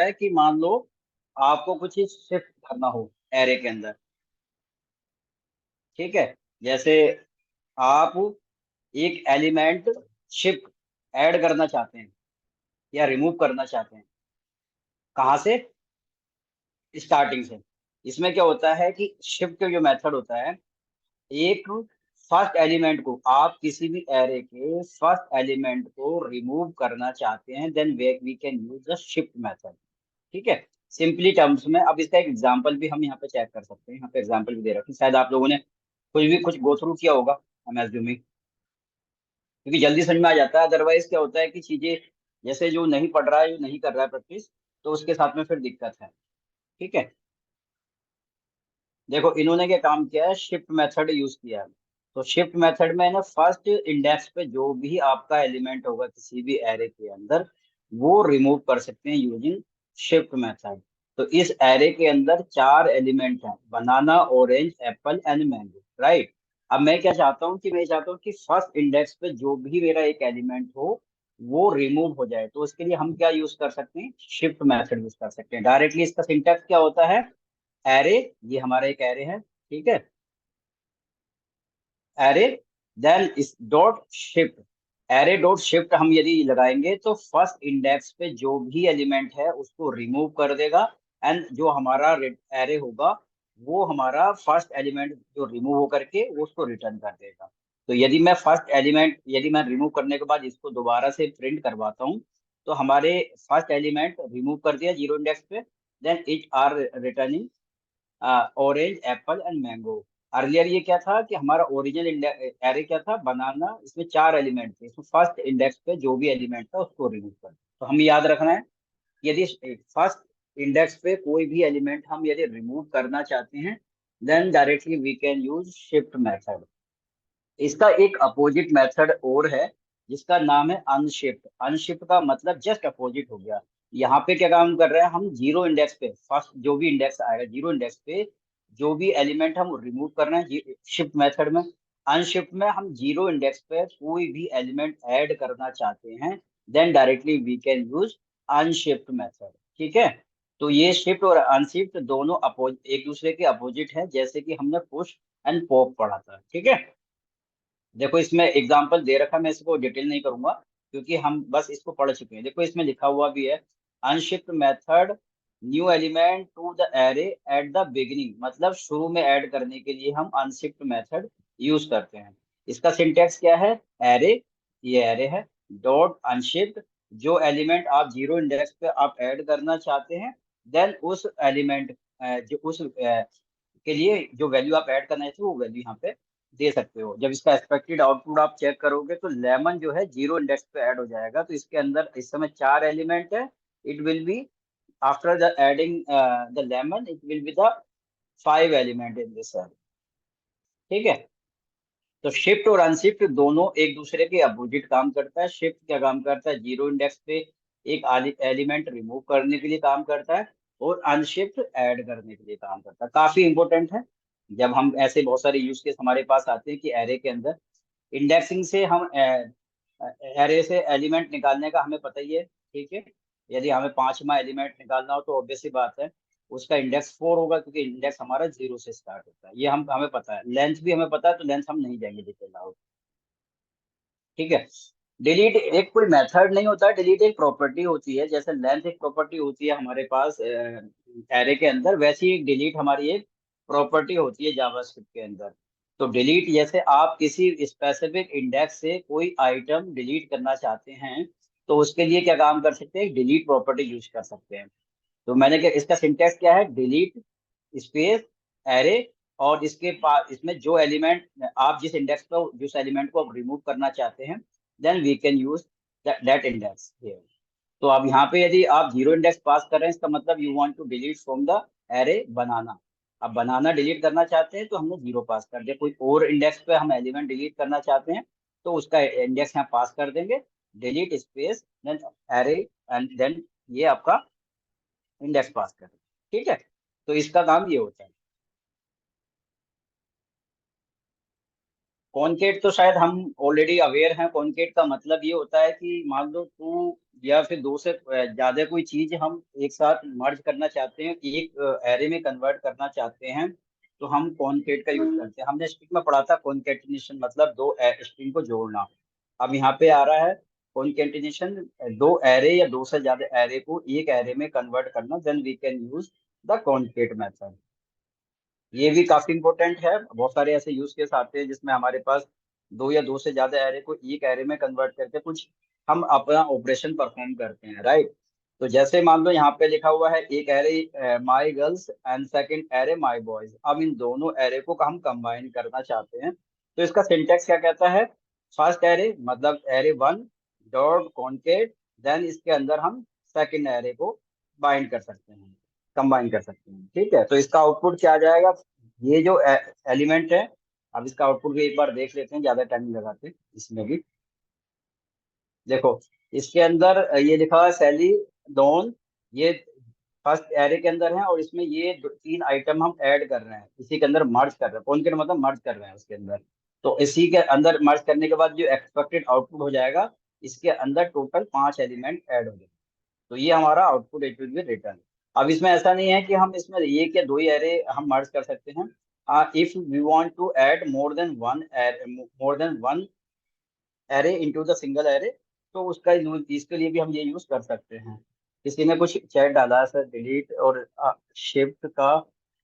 है कि मान लो आपको कुछ शिफ्ट करना हो एरे के अंदर, ठीक है। जैसे आप एक एलिमेंट शिफ्ट ऐड करना चाहते हैं या रिमूव करना चाहते हैं, कहाँ से? स्टार्टिंग से। इसमें क्या होता है कि शिफ्ट का जो मेथड होता है, एक फर्स्ट एलिमेंट को आप किसी भी एरे के फर्स्ट एलिमेंट को रिमूव करना चाहते हैं, then we can use the shift method. ठीक है, सिंपली टर्म्स में। अब इसका एक एग्जांपल भी हम यहाँ पे चेक कर सकते हैं। यहाँ पे एग्जांपल भी दे रखा है, शायद आप लोगों ने कुछ go थ्रू किया होगा, हम एज्यूमिंग, क्योंकि जल्दी समझ में आ जाता है। अदरवाइज क्या होता है कि चीजें जैसे जो नहीं पढ़ रहा है, जो नहीं कर रहा है प्रैक्टिस, तो उसके साथ में फिर दिक्कत है। ठीक है, देखो इन्होंने क्या काम किया है, शिफ्ट मेथड यूज किया है। तो शिफ्ट मेथड में ना फर्स्ट इंडेक्स पे जो भी आपका एलिमेंट होगा किसी भी एरे के अंदर, वो रिमूव कर सकते हैं यूजिंग शिफ्ट मेथड। तो इस एरे के अंदर चार एलिमेंट हैं, banana, orange, apple and mango, right. अब मैं क्या चाहता हूँ कि मैं चाहता हूँ कि फर्स्ट इंडेक्स पे जो भी मेरा एक एलिमेंट हो वो रिमूव हो जाए। तो उसके लिए हम क्या यूज कर सकते हैं, शिफ्ट मेथड यूज कर सकते हैं डायरेक्टली। इसका सिंटैक्स क्या होता है, एरे, ये हमारा एक एरे है, ठीक है, एरे, देन इस dot shift. Array dot shift हम यदि लगाएंगे तो फर्स्ट इंडेक्स पे जो भी एलिमेंट है उसको रिमूव कर देगा, एंड जो हमारा एरे होगा वो हमारा फर्स्ट एलिमेंट जो रिमूव होकर के वो उसको रिटर्न कर देगा। तो यदि मैं फर्स्ट एलिमेंट, यदि मैं रिमूव करने के बाद इसको दोबारा से प्रिंट करवाता हूँ, तो हमारे फर्स्ट एलिमेंट रिमूव कर दिया जीरो इंडेक्स पे, then it are returning orange, apple and mango. Earlier ये क्या था कि हमारा ओरिजिनल एरे क्या था, बनाना, इसमें चार एलिमेंट थे, इसमें फर्स्ट इंडेक्स पे जो भी एलिमेंट था उसको रिमूव कर। तो हमें याद रखना है, यदि फर्स्ट इंडेक्स पे कोई भी एलिमेंट हम यदि रिमूव करना चाहते हैं, then directly we can use shift method. इसका एक अपोजिट मेथड और है जिसका नाम है अनशिफ्ट। अनशिफ्ट का मतलब जस्ट अपोजिट हो गया। यहाँ पे क्या काम कर रहे हैं हम, जीरो इंडेक्स पे फर्स्ट जो भी इंडेक्स आएगा, जीरो इंडेक्स पे जो भी एलिमेंट हम रिमूव कर रहे हैं शिफ्ट मेथड में। अनशिफ्ट में हम जीरो इंडेक्स पे कोई भी एलिमेंट ऐड करना चाहते हैं, then directly we can use unshift method. ठीक है, तो ये शिफ्ट और अनशिफ्ट दोनों अपोज एक दूसरे के अपोजिट है, जैसे कि हमने पुश एंड पॉप पढ़ा था। ठीक है, देखो इसमें एग्जांपल दे रखा है, मैं इसको डिटेल नहीं करूंगा क्योंकि हम बस इसको पढ़ चुके हैं। देखो इसमें लिखा हुआ भी है, unshift method new element to the array at the beginning, मतलब शुरू में ऐड करने के लिए हम अनशिफ्ट मेथड यूज करते हैं। इसका सिंटेक्स क्या है, एरे, ये एरे है, डॉट अनशिफ्ट, जो एलिमेंट आप जीरो इंडेक्स पे आप ऐड करना चाहते हैं, देन उस एलिमेंट जो उस के लिए जो वैल्यू आप ऐड करना चाहते हो वो वैल्यू यहाँ पे दे सकते हो। जब इसका एक्सपेक्टेड आउटपुट आप चेक करोगे तो लेमन जो है जीरो इंडेक्स पे ऐड हो जाएगा। तो इसके अंदर इस समय चार एलिमेंट है, it will be after the adding the lemon it will be the five element in this cell. ठीक है, तो शिफ्ट और अनशिफ्ट दोनों एक दूसरे के अपोजिट काम करता है। शिफ्ट क्या काम करता है, जीरो इंडेक्स पे एक एलिमेंट रिमूव करने के लिए काम करता है, और अनशिफ्ट ऐड करने के लिए काम करता है। काफी इंपॉर्टेंट है। जब हम ऐसे बहुत सारे यूज केस हमारे पास आते हैं कि एरे के अंदर इंडेक्सिंग से हम एरे से एलिमेंट निकालने का हमें पता ही है, ठीक है। यदि हमें पांचवा एलिमेंट निकालना हो तो ऑब्वियस सी बात है उसका इंडेक्स फोर होगा, क्योंकि इंडेक्स हमारा जीरो से स्टार्ट होता है। ये हम हमें पता है, लेंथ भी हमें पता है, तो लेंथ हम नहीं जाएंगे डिटेल आउट। ठीक है, डिलीट एक कोई मेथड नहीं होता है, डिलीट एक प्रॉपर्टी होती है। जैसे लेंथ एक प्रॉपर्टी होती है हमारे पास एरे के अंदर, वैसी एक डिलीट हमारी एक प्रॉपर्टी होती है जावास्क्रिप्ट के अंदर। तो डिलीट, जैसे आप किसी स्पेसिफिक इंडेक्स से कोई आइटम डिलीट करना चाहते हैं, तो उसके लिए क्या काम कर सकते हैं, डिलीट प्रॉपर्टी यूज कर सकते हैं। तो मैंने क्या, इसका सिंटेक्स क्या है, डिलीट स्पेस एरे, और इसके पास इसमें जो एलिमेंट आप जिस इंडेक्स पर जिस एलिमेंट को आप रिमूव करना चाहते हैं, then we can use that index here. तो अब यहाँ पे यदि आप जीरो इंडेक्स पास कर रहे हैं, इसका मतलब you want to delete from the array banana. अब बनाना डिलीट करना चाहते हैं तो हमने जीरो पास कर दिया। कोई और इंडेक्स पे हम एलिमेंट डिलीट करना चाहते हैं तो उसका इंडेक्स यहाँ पास कर देंगे, delete space then array, and then ये आपका इंडेक्स पास कर देंगे। ठीक है, तो इसका काम ये होता है। कॉनकेट तो शायद हम ऑलरेडी अवेयर हैं। कॉनकेट का मतलब ये होता है कि मान लो टू या फिर दो से ज्यादा कोई चीज हम एक साथ मर्ज करना चाहते हैं, एक एरे में कन्वर्ट करना चाहते हैं, तो हम कॉनकेट का यूज करते हैं। हमने स्ट्रिंग में पढ़ा था कॉनकेटिनेशन मतलब दो स्ट्रिंग को जोड़ना। अब यहाँ पे आ रहा है कॉनकेटिनेशन, दो एरे या दो से ज्यादा एरे को एक एरे में कन्वर्ट करना, then we can use the concat method. ये भी काफी इंपॉर्टेंट है। बहुत सारे ऐसे यूज केस आते हैं जिसमें हमारे पास दो या दो से ज्यादा एरे को एक एरे में कन्वर्ट करके कुछ हम अपना ऑपरेशन परफॉर्म करते हैं, राइट। तो जैसे मान लो यहाँ पे लिखा हुआ है एक array my girls and second array my boys. अब इन दोनों एरे को हम कंबाइन करना चाहते हैं, तो इसका सिंटेक्स क्या कहता है? फर्स्ट एरे मतलब एरे वन डॉट कॉनकेट, देन इसके अंदर हम सेकंड एरे को बाइंड कर सकते हैं, कंबाइन कर सकते हैं। ठीक है, तो इसका आउटपुट क्या आ जाएगा? ये जो एलिमेंट है, अब इसका आउटपुट भी एक बार देख लेते हैं, ज्यादा टाइम नहीं लगाते इसमें भी। देखो, इसके अंदर ये लिखा हुआ है सैली डॉन, ये फर्स्ट एरे के अंदर है, और इसमें ये तीन आइटम हम ऐड कर रहे हैं, इसी के अंदर मर्ज कर रहे हैं। कौन के मतलब मर्ज कर रहे हैं उसके अंदर। तो इसी के अंदर मर्ज करने के बाद जो एक्सपेक्टेड आउटपुट हो जाएगा, इसके अंदर टोटल पांच एलिमेंट ऐड हो जाएंगे। तो ये हमारा output it will be return. अब इसमें ऐसा नहीं है कि हम इसमें एक या दो ही एरे हम मर्ज कर सकते हैं। If we want to add more than one array into the single array, तो उसका यूज इसके लिए भी हम ये यूज कर सकते हैं। किसी ने कुछ चैट डाला है सर, डिलीट और शिफ्ट का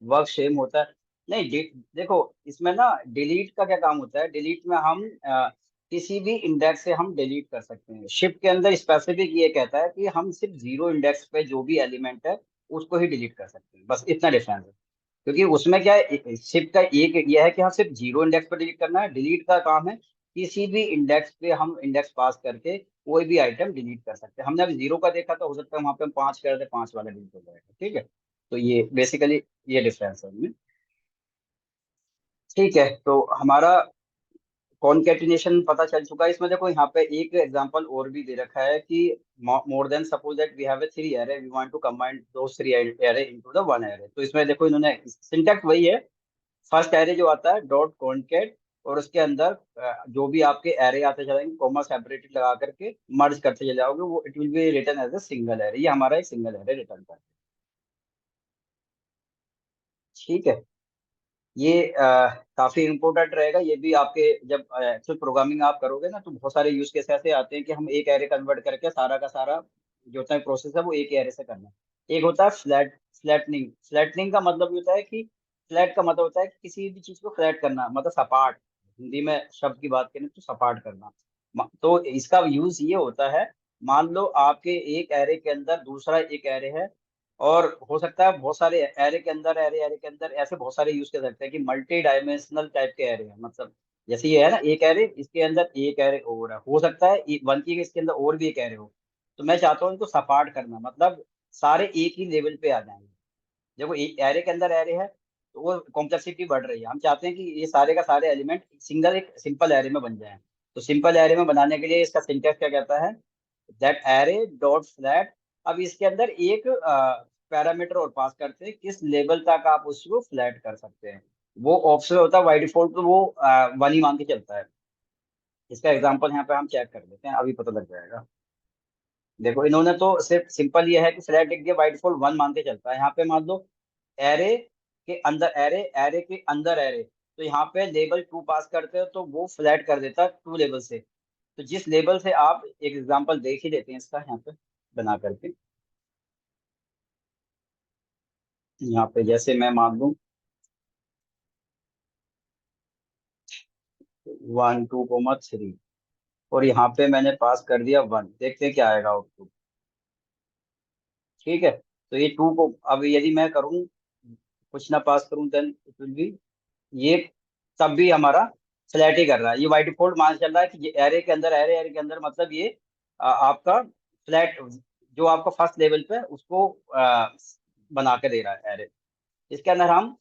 वर्क सेम होता है। नहीं, देखो इसमें ना डिलीट का क्या काम होता है। डिलीट में हम किसी भी इंडेक्स से हम डिलीट कर सकते हैं। शिफ्ट के अंदर स्पेसिफिक ये कहता है कि हम सिर्फ जीरो इंडेक्स पे जो भी एलिमेंट है उसको ही डिलीट कर सकते हैं, बस इतना डिफरेंस है। क्योंकि उसमें क्या है, शिफ्ट का एक यह है कि हाँ सिर्फ जीरो इंडेक्स पर डिलीट करना है। डिलीट का काम है किसी भी इंडेक्स पे हम इंडेक्स पास करके कोई भी आइटम डिलीट कर सकते हैं। हमने अभी जीरो का देखा, तो हो सकता है वहां पे हम पांच कर दे, पांच वाला डिलीट हो जाएगा। ठीक है, तो ये बेसिकली ये डिफरेंस है इनमें। ठीक है, तो हमारा कॉनकेटिनेशन पता चल चुका है। इसमें देखो यहाँ पे एक एग्जांपल और भी दे रखा है कि more than suppose that we have a three array, we want to combine those three array into the one array. तो इसमें देखो इन्होंने सिंटैक्स वही है। फर्स्ट एरे जो आता है डॉट कॉनकेट, और उसके अंदर जो भी आपके एरे आते जाएंगे कॉमा सेपरेटेड लगा करके मर्ज करते चले जाओगे, वो it will be return as a single array. ये हमारा एक सिंगल एरे रिटर्न करता है। ठीक है, ये काफी इंपॉर्टेंट रहेगा। ये भी आपके जब एक्चुअल प्रोग्रामिंग आप करोगे ना, तो बहुत सारे यूज केस ऐसे आते हैं कि हम एक एरे कन्वर्ट करके सारा का सारा जो होता है प्रोसेस है वो एक एरे से करना है। एक होता है फ्लैटनिंग। फ्लैटनिंग का मतलब ये होता है कि फ्लैट का मतलब होता है कि किसी भी चीज को फ्लैट करना, मतलब सपाट। हिंदी में शब्द की बात करें तो सपाट करना। तो इसका यूज ये होता है, मान लो आपके एक एरे के अंदर दूसरा एक एरे है, और हो सकता है बहुत सारे एरे के अंदर एरे के अंदर ऐसे बहुत सारे यूज कर सकते हैं कि मल्टी डायमेंशनल टाइप के एरे हैं। मतलब जैसे ये है ना एक एरे, इसके अंदर एक एरे और है, हो सकता है वन की इसके अंदर और भी एक एरे हो। तो मैं चाहता हूँ इनको सपाट करना, मतलब सारे एक ही लेवल पे आ जाएंगे। देखो एक एरे के अंदर एरे है, तो वो कॉम्प्लेक्सिटी बढ़ रही है। हम चाहते हैं कि ये सारे का सारे एलिमेंट सिंगल एक सिंपल एरे में बन जाए। तो सिंपल एरे में बनाने के लिए इसका सिंटेक्स क्या कहता है? That array dot flat. अब इसके अंदर एक पैरामीटर और पास करते हैं, किस लेवल तक आप उसको फ्लैट कर सकते हैं। वो ऑप्शन होता है बाई डिफॉल्ट, तो वो वन ही मान के चलता है। इसका एग्जांपल यहाँ पे हम चेक कर लेते हैं, अभी पता लग जाएगा। देखो इन्होंने तो सिर्फ सिंपल ये है कि फ्लैट लिख दिया, बाई डिफॉल्ट वन मान के चलता है। यहाँ पे मान लो एरे के अंदर एरे, एरे के अंदर एरे, तो यहाँ पे लेवल टू पास करते हो तो वो फ्लैट कर देता है टू लेवल से। तो जिस लेवल से आप, एक एग्जांपल देख ही लेते हैं इसका यहाँ पे बना करके। यहाँ पे जैसे मैं मान लूँ वन टू कोमा थ्री, और यहाँ पे मैंने पास कर दिया वन, देखते हैं क्या आएगा आउटपुट। ठीक है, तो ये टू को अब यदि मैं करूँ कुछ ना पास करूँ, देन इट विल बी ये, तब भी हमारा फ्लैट ही कर रहा है। ये बाई डिफॉल्ट मान चल रहा है कि ये एरे के अंदर एरे, एरे के अंदर मतलब ये आपका फ्लैट, जो आपका फर्स्ट लेवल पे उसको बना के दे रहा है एरे। इसके अंदर हम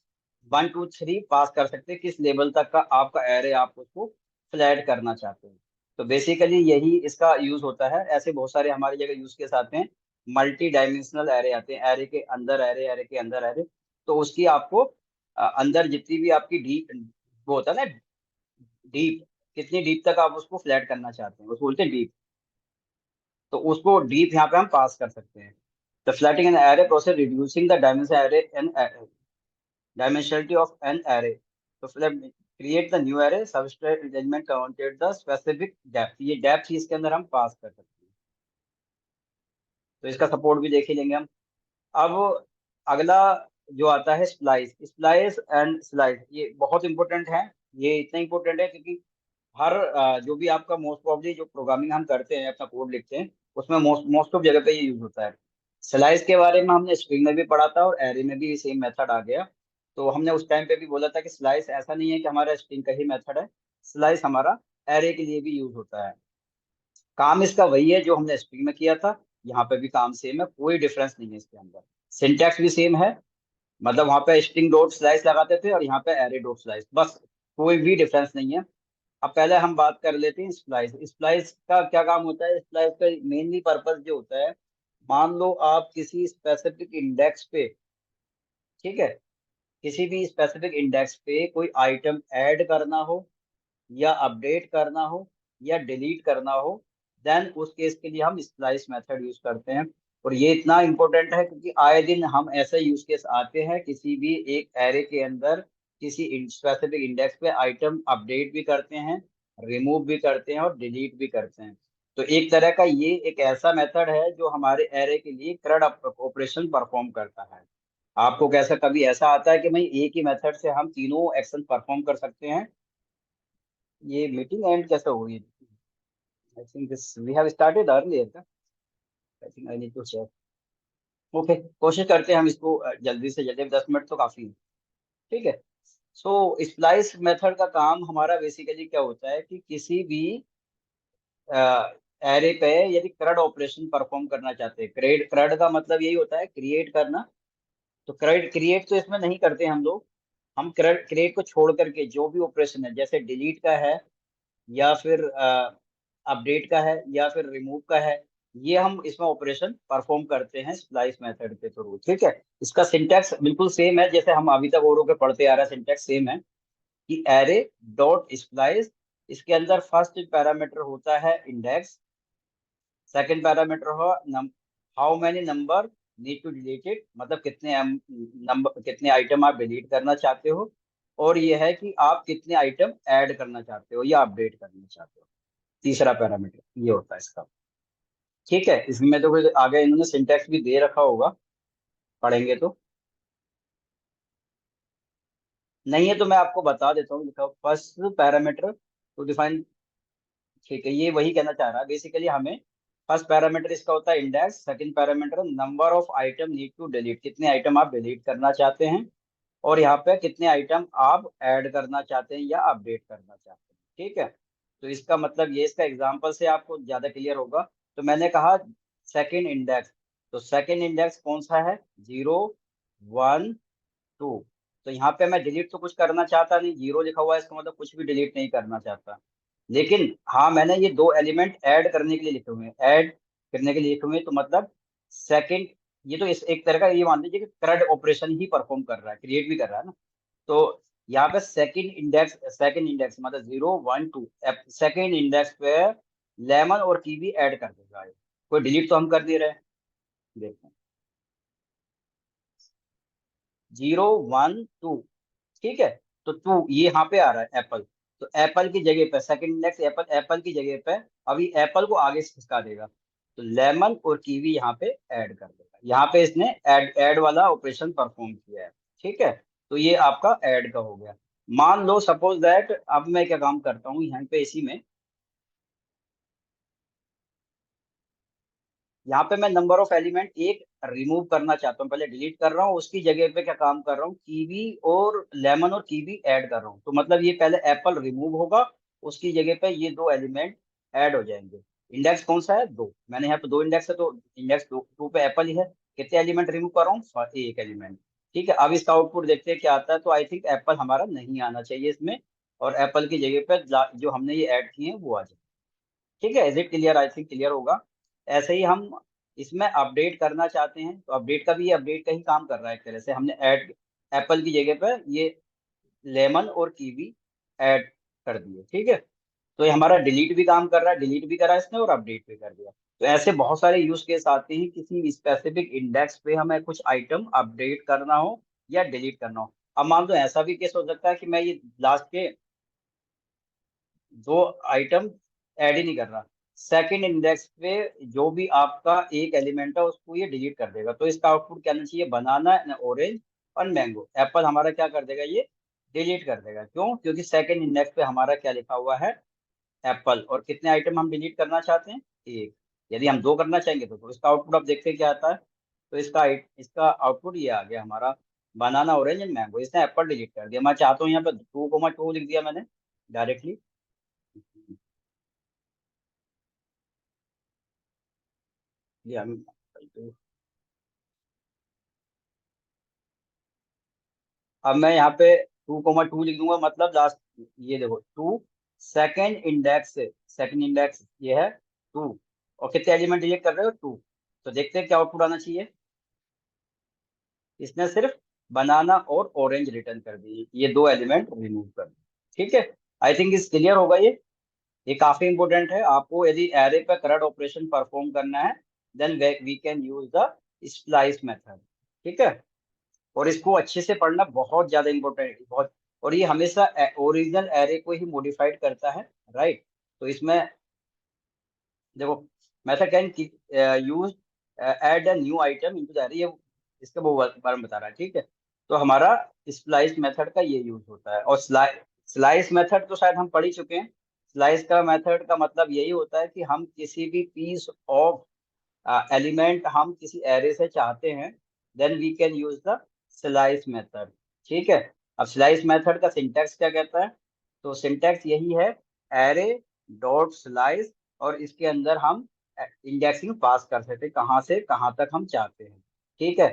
वन टू थ्री पास कर सकते हैं, किस लेवल तक का आपका एरे आप उसको फ्लैट करना चाहते हैं। तो बेसिकली यही इसका यूज होता है। ऐसे बहुत सारे हमारी जगह यूज केस आते हैं। मल्टी डायमेंशनल एरे आते हैं, एरे के अंदर एरे, एरे के अंदर एरे। तो उसकी आपको अंदर जितनी भी आपकी डी वो होता है ना, डीप, कितनी डीप तक आप उसको फ्लैट करना चाहते हैं उसको बोलते हैं डीप। तो उसको डीप यहाँ पे हम पास कर सकते हैं। The flattening an array process reducing the dimension array an dimensionality of an array. तो फिर create the new array substrate element counted the specific depth, ये डेप्थ ही इसके अंदर हम पास कर सकते हैं। तो इसका सपोर्ट भी देख ही लेंगे हम। अब अगला जो आता है स्प्लाइस, स्प्लाइस एंड स्लाइस, ये बहुत इंपॉर्टेंट है। ये इतना इंपॉर्टेंट है क्योंकि हर जो भी आपका मोस्ट प्रॉब्ली जो प्रोग्रामिंग हम करते हैं अपना कोड लिखते हैं उसमें मोस्ट मोस्ट ऑफ जगह पे ये यूज होता है। स्लाइस के बारे में हमने स्ट्रिंग में भी पढ़ा था और एरे में भी सेम मेथड आ गया। तो हमने उस टाइम पे भी बोला था कि स्लाइस ऐसा नहीं है कि हमारा स्ट्रिंग का ही मेथड है, स्लाइस हमारा एरे के लिए भी यूज होता है। काम इसका वही है जो हमने स्ट्रिंग में किया था, यहाँ पे भी काम सेम है, कोई डिफरेंस नहीं है इसके अंदर। सिंटैक्स भी सेम है, मतलब वहाँ पे स्ट्रिंग डॉट स्लाइस लगाते थे और यहाँ पे एरे डॉट स्लाइस, बस कोई भी डिफरेंस नहीं है। अब पहले हम बात कर लेते हैं स्प्लाइस। स्प्लाइस का क्या काम होता है? स्प्लाइस का मेनली पर्पस जो होता है, मान लो आप किसी स्पेसिफिक इंडेक्स पे, ठीक है, किसी भी स्पेसिफिक इंडेक्स पे कोई आइटम ऐड करना हो या अपडेट करना हो या डिलीट करना हो, देन उस केस के लिए हम स्प्लाइस मेथड यूज करते हैं। और ये इतना इंपॉर्टेंट है क्योंकि आए दिन हम ऐसे यूज केस आते हैं किसी भी एक एरे के अंदर किसी स्पेसिफिक इंडेक्स पे आइटम अपडेट भी करते हैं, रिमूव भी करते हैं और डिलीट भी करते हैं। तो एक तरह का ये एक ऐसा मेथड है जो हमारे एरे के लिए CRUD ऑपरेशन परफॉर्म करता है। आपको कैसा कभी ऐसा आता है कि भाई एक ही मेथड से हम तीनों एक्शन परफॉर्म कर सकते हैं? ये मीटिंग एंड कैसे हुई? I think this we have started earlier. I think I need to check. Okay, कोशिश करते हैं हम इसको जल्दी से जल्दी, 10 मिनट तो काफी है। ठीक है। सो स्प्लाइस मेथड का काम हमारा बेसिकली क्या होता है कि किसी भी एरे पे यदि CRUD ऑपरेशन परफॉर्म करना चाहते हैं, क्रेड CRUD का मतलब यही होता है क्रिएट करना। तो क्रेड क्रिएट तो इसमें नहीं करते हम लोग, हम क्रिएट को छोड़ करके जो भी ऑपरेशन है जैसे डिलीट का है या फिर अपडेट का है या फिर रिमूव का है, ये हम इसमें ऑपरेशन परफॉर्म करते हैं स्प्लाइस मेथड के थ्रू। ठीक है। इसका सिंटैक्स बिल्कुल सेम है जैसे हम अभी तक औरों के पढ़ते आ रहे हैं, सिंटैक्स सेम है कि एरे डॉट स्प्लाइस, इसके अंदर फर्स्ट पैरामीटर होता है इंडेक्स, सेकंड पैरामीटर हो how many number need to delete it, मतलब कितने नंबर कितने आइटम आप डिलीट करना चाहते हो, और ये है कि आप कितने आइटम ऐड करना चाहते हो या अपडेट करना चाहते हो, तीसरा पैरामीटर ये होता है इसका। ठीक है। इसमें तो फिर आगे इन्होंने सिंटैक्स भी दे रखा होगा, पढ़ेंगे तो। नहीं है तो मैं आपको बता देता हूँ, लिखा फर्स्ट पैरामीटर टू डिफाइन। ठीक है, ये वही कहना चाह रहा है बेसिकली हमें। फर्स्ट पैरामीटर इसका होता है index, second parameter number of item need to delete, कितने आइटम आप डिलीट करना चाहते हैं, और यहाँ पे कितने आइटम आप ऐड करना चाहते हैं या अपडेट करना चाहते हैं। ठीक है। तो इसका मतलब ये, इसका एग्जांपल से आपको ज्यादा क्लियर होगा। तो मैंने कहा सेकंड इंडेक्स, तो सेकंड इंडेक्स कौन सा है? 0 1 2। तो यहाँ पे मैं डिलीट तो कुछ करना चाहता नहीं, 0 लिखा हुआ है इसका मतलब कुछ भी डिलीट नहीं करना चाहता। लेकिन हाँ, मैंने ये दो एलिमेंट ऐड करने के लिए लिखे हुए हैं, ऐड करने के लिए लिखे हुए हैं, तो मतलब सेकंड, ये तो इस एक तरह का ये मान लीजिए कि CRUD ऑपरेशन ही परफॉर्म कर रहा है, क्रिएट भी कर रहा है ना। तो यहाँ पे सेकंड इंडेक्स मतलब 0 1 2, सेकंड इंडेक्स पे लेमन और कीवी ऐड कर देगा ये। कोई डिलीट तो हम कर नहीं रहे हैं। देखते हैं 0 1 2। ठीक है। तो टू ये यहाँ पे आ रहा है एप्पल, तो एप्पल की जगह पे सेकंड इंडेक्स एप्पल, एप्पल की जगह पे अभी एप्पल को आगे से खिसका देगा, तो लेमन और कीवी यहाँ पे ऐड कर देगा। यहाँ पे इसने ऐड ऐड वाला ऑपरेशन परफॉर्म किया है। ठीक है। तो ये आपका ऐड का हो गया। मान लो सपोज दैट अब मैं क्या काम करता हूँ यहाँ पे इसी में, यहाँ पे मैं नंबर ऑफ एलिमेंट एक रिमूव करना चाहता हूँ, पहले डिलीट कर रहा हूँ, उसकी जगह पे क्या काम कर रहा हूँ, कीवी और लेमन और कीवी ऐड कर रहा हूँ। तो मतलब ये पहले एप्पल रिमूव होगा, उसकी जगह पे ये दो एलिमेंट ऐड हो जाएंगे। इंडेक्स कौन सा है? 2। मैंने यहाँ पे 2 इंडेक्स है तो इंडेक्स 2 पे एप्पल ही है। कितने एलिमेंट रिमूव कर रहा हूँ? एक एलिमेंट। ठीक है। अब इसका आउटपुट देखते हैं क्या आता है। तो आई थिंक एप्पल हमारा नहीं आना चाहिए इसमें, और एप्पल की जगह पे जो हमने ये ऐड किए हैं वो आ जाए। ठीक है। Is it clear? I think clear होगा। ऐसे ही हम इसमें अपडेट करना चाहते हैं, तो अपडेट का भी ये अपडेट का ही काम कर रहा है। एक तरह से हमने ऐड एप्पल की जगह पर ये लेमन और कीवी ऐड कर दिए। ठीक है, तो ये हमारा डिलीट भी काम कर रहा है, डिलीट भी करा इसने और अपडेट भी कर दिया। तो ऐसे बहुत सारे यूज केस आते हैं, किसी स्पेसिफिक इंडेक्स पे हमें कुछ आइटम अपडेट करना हो या डिलीट करना हो। अब मान लो ऐसा भी केस हो सकता है कि मैं ये लास्ट के दो आइटम ऐड ही नहीं कर रहा, सेकंड इंडेक्स पे जो भी आपका एक एलिमेंट है उसको ये डिलीट कर देगा। तो इसका आउटपुट क्या आना चाहिए, बनाना, ऑरेंज और मैंगो। एप्पल हमारा क्या कर देगा, ये डिलीट कर देगा। क्यों? क्योंकि सेकंड इंडेक्स पे हमारा क्या लिखा हुआ है, एप्पल। और कितने आइटम हम डिलीट करना चाहते हैं, एक। यदि हम दो करना चाहेंगे तो इसका आउटपुट आप देखते हैं क्या आता है। तो इसका आउटपुट ये आ गया हमारा, बनाना, ऑरेंज एंड मैंगो। इसने एप्पल डिलीट कर दिया। मैं चाहता हूँ यहाँ पे 2,2 लिख दिया मैंने डायरेक्टली। ये हम अब मैं यहाँ पे 2,2 लिख दूंगा, मतलब लास्ट, ये देखो 2, सेकेंड इंडेक्स से सेकेंड इंडेक्स ये है 2, और कितने एलिमेंट डिलीट कर रहे हो, 2। तो देखते हैं क्या आउटपुट आना चाहिए। इसने सिर्फ बनाना और ऑरेंज रिटर्न कर दिए, ये दो एलिमेंट रिमूव कर दिए। ठीक है, आई थिंक इस क्लियर होगा ये काफी इंपॉर्टेंट है। आपको यदि एरे पे करंट ऑपरेशन परफॉर्म करना है, then we can use the splice method. ठीक है, और इसको अच्छे से पढ़ना बहुत ज्यादा इंपॉर्टेंट है, बहुत। और ये हमेशा ओरिजिनल एरे को ही मॉडिफाइड करता है, राइट। तो इसमें देखो, method can use add a new item into the array, ये इसके वो बारे में बता रहा है। ठीक है, तो हमारा स्प्लाइस मेथड का ये यूज होता है। और स्लाइस मेथड तो शायद हम पढ़ ही चुके हैं। स्लाइस का मेथड का मतलब यही होता है कि हम किसी भी पीस ऑफ एलिमेंट हम किसी एरे से चाहते हैं, then we can use the slice method. ठीक है, अब स्लाइस मेथड का सिंटैक्स क्या कहता है, तो सिंटैक्स यही है, एरे डॉट स्लाइस, और इसके अंदर हम इंडेक्सिंग पास कर सकते हैं, कहाँ से कहाँ तक हम चाहते हैं। ठीक है,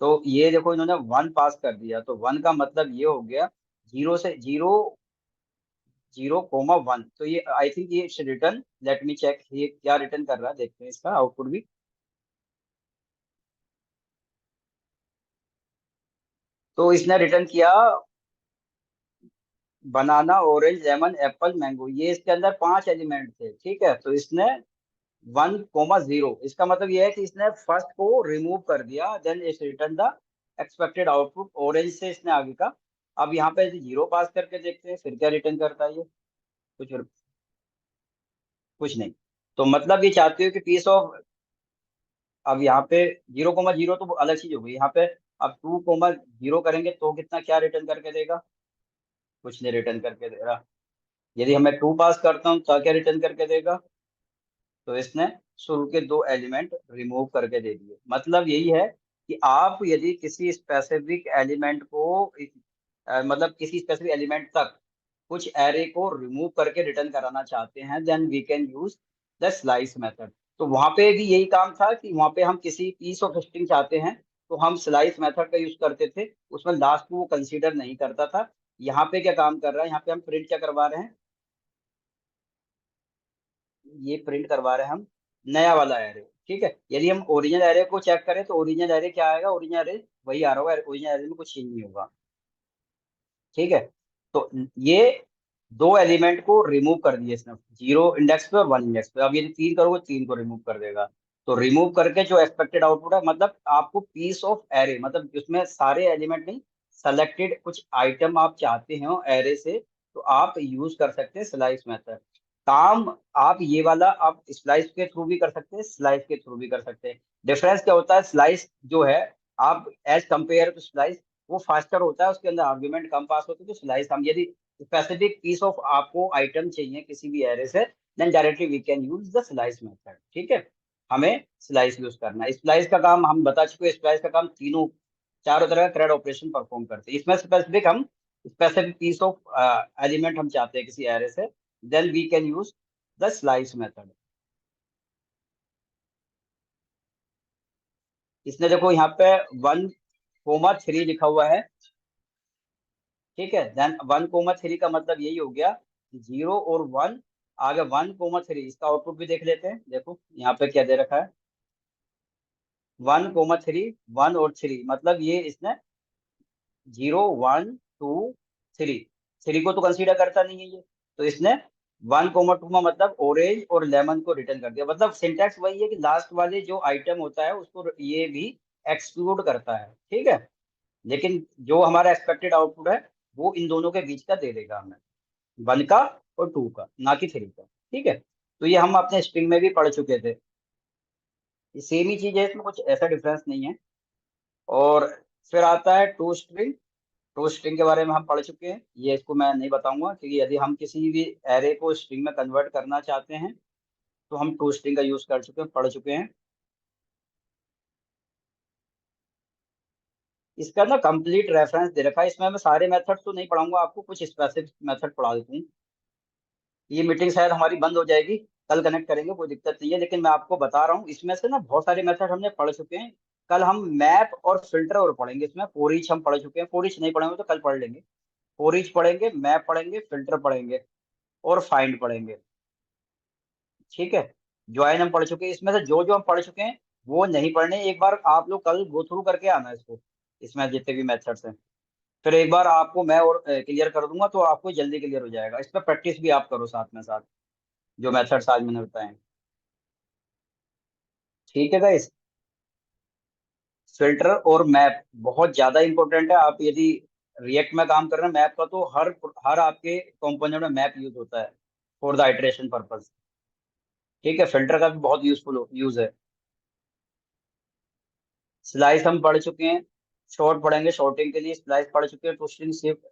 तो ये देखो इन्होंने 1 पास कर दिया, तो 1 का मतलब ये हो गया, जीरो से जीरो, 0,1। तो ये आई थिंक ये रिटर्न, लेट मी चेक ये क्या रिटर्न कर रहा है, देखते हैं इसका आउटपुट भी। तो इसने रिटर्न किया बनाना, ऑरेंज, लेमन, एप्पल, मैंगो। ये इसके अंदर 5 एलिमेंट थे। ठीक है, तो इसने 1,0, इसका मतलब ये है कि इसने फर्स्ट को रिमूव कर दिया, देन इस return the expected output orange से इसने आगे का। अब यहाँ पे 0 पास करके देखते हैं फिर क्या रिटर्न करता है ये। कुछ कुछ नहीं। तो मतलब ये चाहते हो कि पीस ऑफ, अब यहाँ पे 0,0 तो अलग चीज हो गई यहाँ पे। अब 2,0 करेंगे तो कितना, क्या रिटर्न करके देगा, कुछ नहीं रिटर्न करके दे रहा। यदि हमें 2 पास करता हूँ तो क्या रिटर्न करके देगा, तो इसने शुरू के दो एलिमेंट रिमूव करके दे दिए। मतलब यही है कि आप यदि किसी स्पेसिफिक एलिमेंट को मतलब किसी स्पेसिफिक एलिमेंट तक कुछ एरे को रिमूव करके रिटर्न कराना चाहते हैं, then we can use the slice method. तो वहां पे भी यही काम था कि वहां पे हम किसी पीस ऑफ स्ट्रिंग चाहते हैं तो हम स्लाइस मेथड का यूज करते थे, उसमें लास्ट को वो कंसीडर नहीं करता था। यहाँ पे क्या काम कर रहा है, यहाँ पे हम प्रिंट क्या करवा रहे हैं, ये प्रिंट करवा रहे हैं हम नया वाला एरे। ठीक है, यदि हम ओरिजिनल एरे को चेक करें तो ओरिजिनल एरे क्या आएगा, ओरिजिनल एरे वही आ रहा होगा, ओरिजिनल एरे में कुछ चेंज नहीं होगा। ठीक है, तो ये दो एलिमेंट को रिमूव कर दिए इसने, 0 इंडेक्स पे और 1 इंडेक्स पे। अब यदि 3 करोगे, 3 को रिमूव कर देगा। तो रिमूव करके जो एक्सपेक्टेड आउटपुट है, मतलब आपको पीस ऑफ एरे, मतलब उसमें सारे एलिमेंट नहीं, सेलेक्टेड कुछ आइटम आप चाहते हो एरे से, तो आप यूज कर सकते हैं स्लाइस मेथड। काम आप ये वाला आप स्लाइस के थ्रू भी कर सकते हैं, स्लाइस के थ्रू भी कर सकते हैं। डिफरेंस क्या होता है, स्लाइस जो है, आप एज कंपेयर टू स्लाइस, वो फास्टर होता है, उसके अंदर आर्गुमेंट कम पास होते हैं। तो स्लाइस हम यदि स्पेसिफिक पीस ऑफ आपको आइटम चाहिए किसी भी एरे से, then directly we can use the slice method. ठीक है, हमें स्लाइस यूज करना है। स्लाइस का काम हम बता चुके हैं, स्लाइस का काम तीनों चारों तरह का क्रेड ऑपरेशन परफॉर्म करते हैं। इसमें स्पेसिफिक हम स्पेसिफिक पीस ऑफ एलिमेंट हम चाहते हैं किसी एरे से, then we can use the slice method. इसने देखो यहाँ पे 1,3 लिखा हुआ है। ठीक है, देन 1,3 का मतलब यही हो गया, 0 और 1 आगे 1,3। इसका आउटपुट भी देख लेते हैं, देखो यहाँ पे क्या दे रखा है, 1,3, 1 और 3, मतलब ये इसने 0, 1, 2, 3, 3 को तो कंसीडर करता नहीं है ये। तो इसने 1,2 में मतलब ऑरेंज और लेमन को रिटर्न कर दिया। मतलब सिंटैक्स वही है कि लास्ट वाले जो आइटम होता है उसको ये भी एक्सक्लूड करता है, ठीक है। लेकिन जो हमारा एक्सपेक्टेड आउटपुट है वो इन दोनों के बीच का दे देगा हमें, 1 का और 2 का, ना कि 3 का, ठीक है। तो ये हम अपने स्ट्रिंग में भी पढ़ चुके थे। ये सेम ही चीज है, इसमें कुछ ऐसा डिफरेंस नहीं है। और फिर आता है टू स्ट्रिंग। टू स्ट्रिंग के बारे में हम पढ़ चुके हैं, ये इसको मैं नहीं बताऊंगा, क्योंकि यदि हम किसी भी एरे को स्ट्रिंग में कन्वर्ट करना चाहते हैं तो हम टू स्ट्रिंग का यूज कर चुके हैं, पढ़ चुके हैं। इसका ना कंप्लीट रेफरेंस दे रखा है इसमें। मैं सारे मेथड तो नहीं पढ़ाऊंगा आपको, कुछ स्पेसिफिक मेथड पढ़ा देता हूँ। ये मीटिंग शायद हमारी बंद हो जाएगी, कल कनेक्ट करेंगे, कोई दिक्कत नहीं है। लेकिन मैं आपको बता रहा हूँ इसमें से ना बहुत सारे मेथड हमने पढ़ चुके हैं। कल हम मैप और फिल्टर और पढ़ेंगे। इसमें फोर ईच हम पढ़ चुके हैं, फोर ईच नहीं पढ़ेंगे तो कल पढ़ लेंगे। फोर ईच पढ़ेंगे, मैप पढ़ेंगे, फिल्टर पढ़ेंगे और फाइंड पढ़ेंगे, ठीक है। ज्वाइन हम पढ़ चुके हैं। इसमें से जो जो हम पढ़ चुके हैं वो नहीं पढ़ने, एक बार आप लोग कल गो थ्रू करके आना इसको, इसमें जितने भी मेथड्स हैं। फिर एक बार आपको मैं और क्लियर कर दूंगा तो आपको जल्दी क्लियर हो जाएगा। इस पर प्रैक्टिस भी आप करो साथ में साथ, जो मेथड्स आज मैंने बताए हैं, ठीक है गाइस। फिल्टर और मैप बहुत ज्यादा इंपॉर्टेंट है। आप यदि रिएक्ट में काम कर रहे हैं मैप का, तो हर हर आपके कंपोनेंट में मैप यूज होता है फॉर द आइटरेशन पर्पज, ठीक है। फिल्टर का भी बहुत यूजफुल यूज है। स्लाइस हम पढ़ चुके हैं, शॉर्ट पढ़ेंगे, शॉर्टिंग के लिए स्लाइस पढ़ चुके हैं, ट्विस्टिंग शिफ्ट,